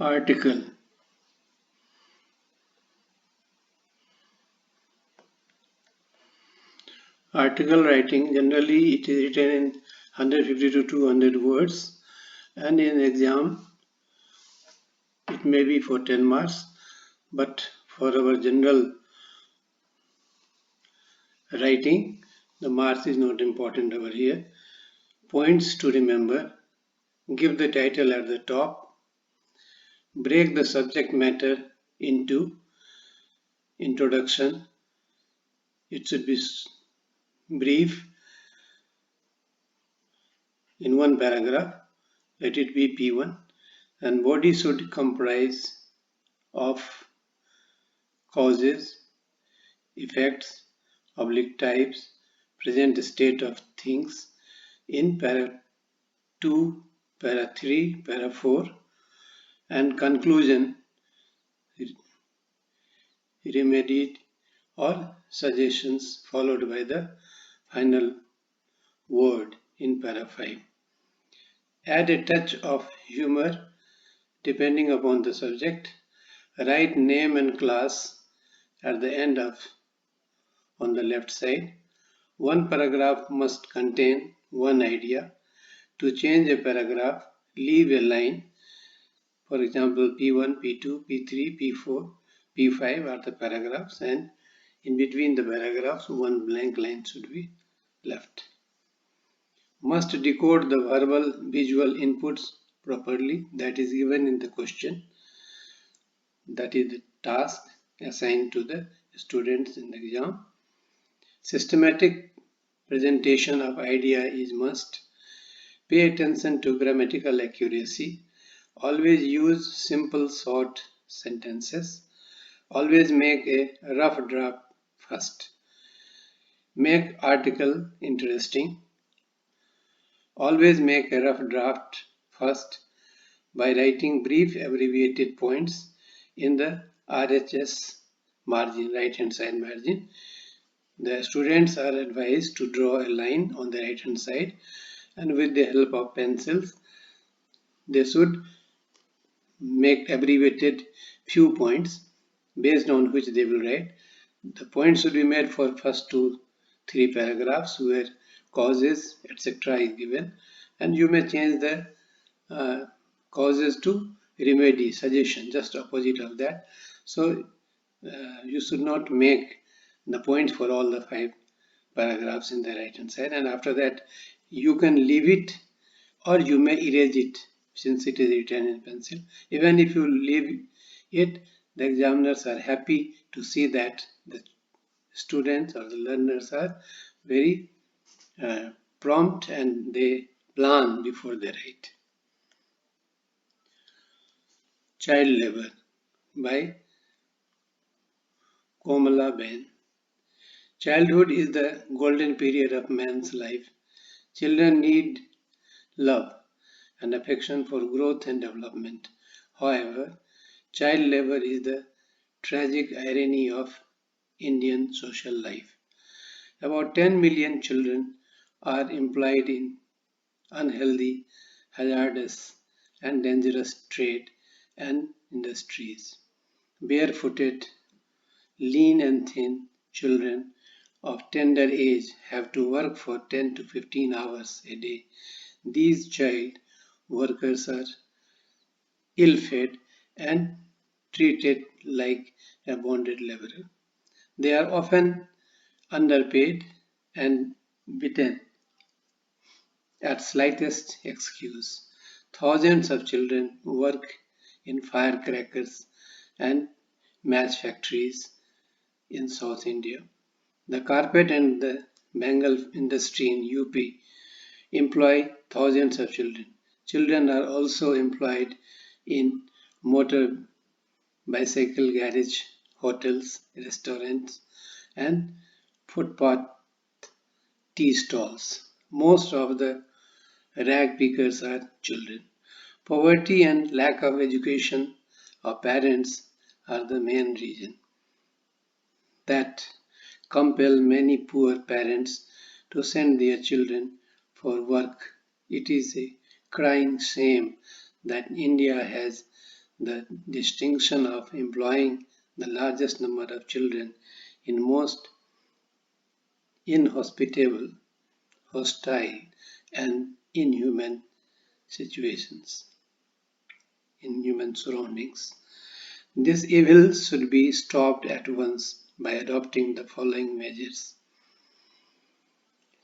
Article. Article writing, generally it is written in 150 to 200 words, and in exam it may be for 10 marks, but for our general writing the marks is not important over here. Points to remember: give the title at the top, break the subject matter into introduction, it should be brief in one paragraph, let it be P1, and body should comprise of causes, effects, types, present state of things in para 2, para 3, para 4, and conclusion, remedy or suggestions followed by the final word in para 5. Add a touch of humor depending upon the subject. Write name and class at the end of on the left side. One paragraph must contain one idea. To change a paragraph, leave a line. For example, P1, P2, P3, P4, P5 are the paragraphs, and in between the paragraphs one blank line should be left. Must decode the verbal visual inputs properly, that is given in the question. That is the task assigned to the students in the exam. Systematic presentation of idea is must. Pay attention to grammatical accuracy. Always use simple short sentences. Always make a rough draft first. Make article interesting. Always make a rough draft first by writing brief abbreviated points in the RHS margin, right hand side margin. The students are advised to draw a line on the right hand side, and with the help of pencils they should make abbreviated few points based on which they will write. The points should be made for first 2-3 paragraphs where causes etc. is given, and you may change the causes to remedy, suggestion, just opposite of that. So you should not make the points for all the 5 paragraphs in the right hand side, and after that you can leave it or you may erase it since it is written in pencil. Even if you leave it, the examiners are happy to see that the students or the learners are very prompt and they plan before they write. Child labor by Komala Ben. Childhood is the golden period of man's life. Children need love and affection for growth and development. However, child labor is the tragic irony of Indian social life. About 10 million children are employed in unhealthy, hazardous, and dangerous trade and industries. Barefooted, lean and thin children of tender age have to work for 10 to 15 hours a day. These child workers are ill-fed and treated like a bonded laborer. They are often underpaid and beaten at slightest excuse. Thousands of children work in firecrackers and match factories in South India. The carpet and the bangle industry in UP employ thousands of children. Children are also employed in motor bicycle garage, hotels, restaurants, and footpath tea stalls. Most of the rag pickers are children. Poverty and lack of education of parents are the main reason that compel many poor parents to send their children for work. It is a crying shame that India has The distinction of employing the largest number of children in most inhospitable, hostile, and situations, inhuman surroundings. This evil should be stopped at once by adopting the following measures.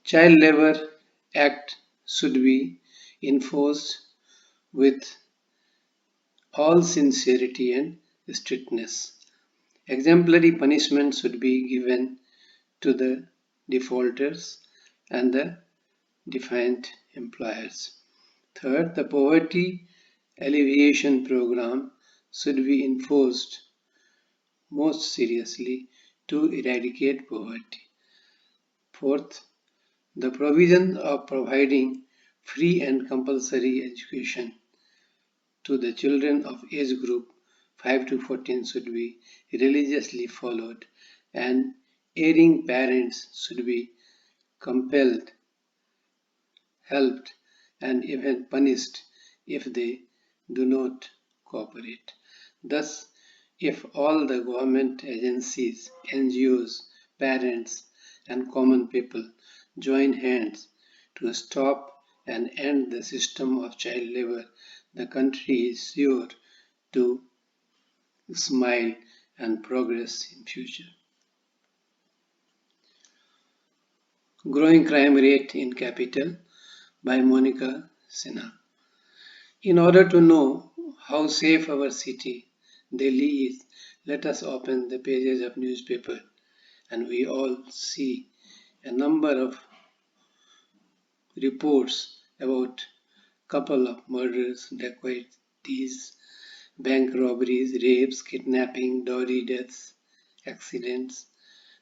Child Labor Act should be enforced with all sincerity and strictness. Exemplary punishment should be given to the defaulters and the defiant employers. Third, the poverty alleviation program should be enforced most seriously to eradicate poverty. Fourth, the provision of providing free and compulsory education to the children of age group 5 to 14 should be religiously followed, and erring parents should be compelled, helped, and even punished if they do not cooperate. Thus, if all the government agencies, NGOs, parents, and common people join hands to stop and end the system of child labor, the country is sure to smile and progress in future. Growing Crime Rate in Capital by Monica Sinha. In order to know how safe our city, Delhi is, let us open the pages of newspaper and we all see a number of reports about couple of murders, dacoities, bank robberies, rapes, kidnapping, dowry deaths, accidents,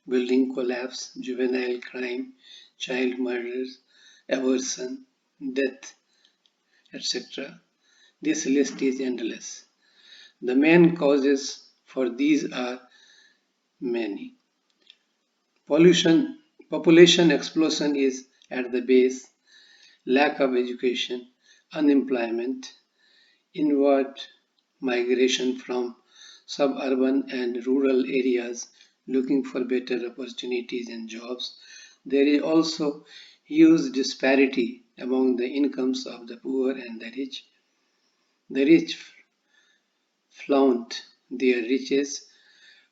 building collapse, juvenile crime, child murders, abortion, death, etc. This list is endless. The main causes for these are many. Pollution, population explosion is at the base, lack of education, unemployment, inward migration from suburban and rural areas looking for better opportunities and jobs. There is also huge disparity among the incomes of the poor and the rich. The rich flaunt their riches,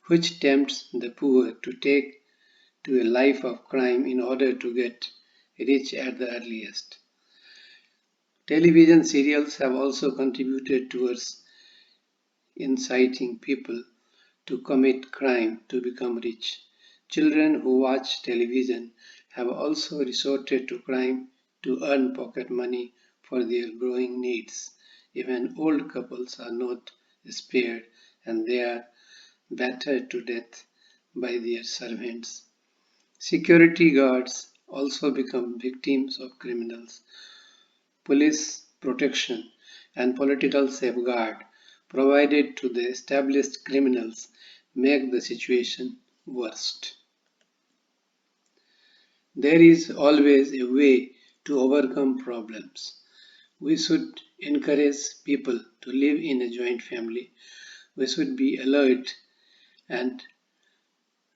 which tempts the poor to take to a life of crime in order to get rich at the earliest. Television serials have also contributed towards inciting people to commit crime to become rich. Children who watch television have also resorted to crime to earn pocket money for their growing needs. Even old couples are not spared and they are battered to death by their servants. Security guards also become victims of criminals. Police protection and political safeguard provided to the established criminals make the situation worst. There is always a way to overcome problems. We should encourage people to live in a joint family. We should be alert and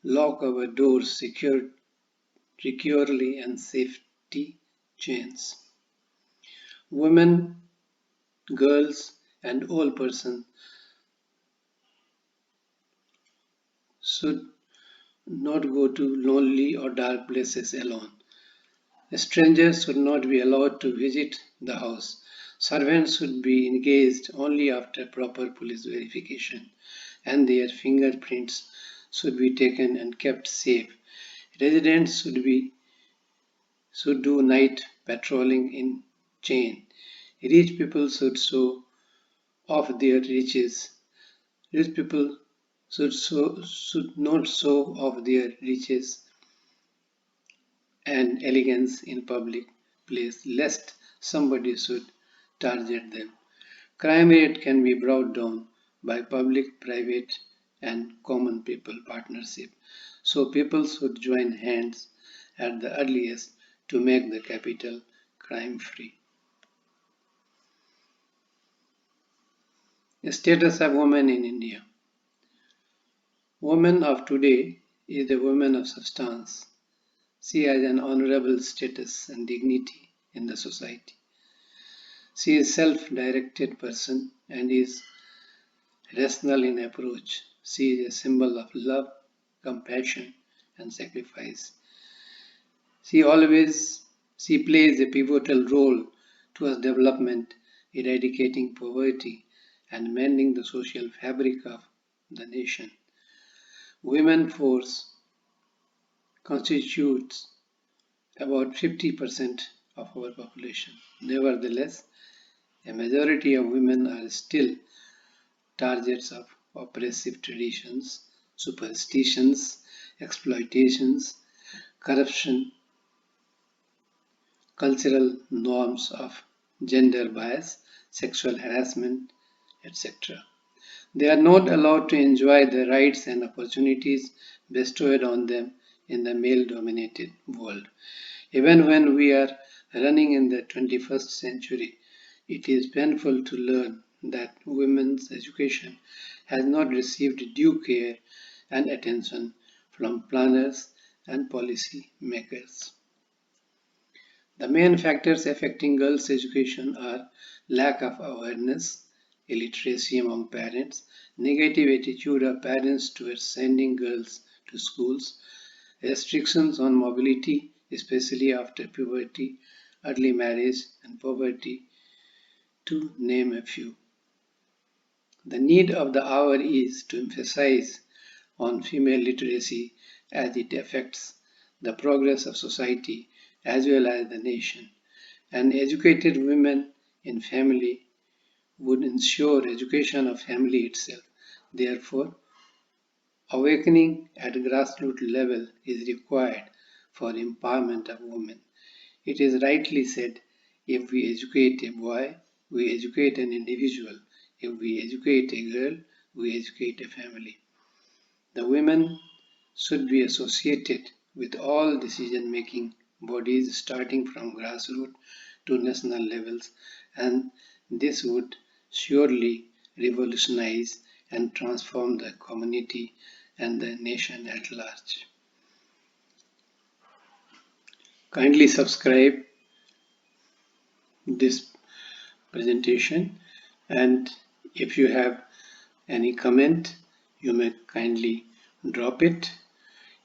lock our doors securely and safety chains. Women, girls, and all persons should not go to lonely or dark places alone. Strangers should not be allowed to visit the house. Servants should be engaged only after proper police verification, and their fingerprints should be taken and kept safe. Residents should do night patrolling in chain. Rich people should show off their riches. Rich people should not show off their riches and elegance in public place, lest somebody should target them. Crime rate can be brought down by public, private, and common people partnership. So people should join hands at the earliest to make the capital crime free. Status of women in India. Woman of today is the woman of substance. She has an honorable status and dignity in the society. She is a self-directed person and is rational in approach. She is a symbol of love, compassion, and sacrifice. She plays a pivotal role towards development, eradicating poverty, and mending the social fabric of the nation. Women force constitutes about 50% of our population. Nevertheless, a majority of women are still targets of oppressive traditions, superstitions, exploitations, corruption, cultural norms of gender bias, sexual harassment, etc. They are not allowed to enjoy the rights and opportunities bestowed on them in the male-dominated world. Even when we are running in the 21st century, it is painful to learn that women's education has not received due care and attention from planners and policy makers. The main factors affecting girls' education are lack of awareness, illiteracy among parents, negative attitude of parents towards sending girls to schools, restrictions on mobility, especially after puberty, early marriage, and poverty, to name a few. The need of the hour is to emphasize on female literacy as it affects the progress of society as well as the nation. An educated woman in family would ensure education of family itself. Therefore, awakening at grassroots level is required for empowerment of women. It is rightly said, if we educate a boy, we educate an individual. If we educate a girl, we educate a family. The women should be associated with all decision-making bodies starting from grassroots to national levels, and this would surely revolutionize and transform the community and the nation at large. Kindly subscribe this presentation, and if you have any comment, you may kindly drop it.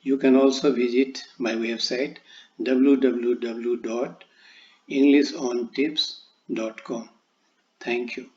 You can also visit my website www.englishontipscom. Thank you.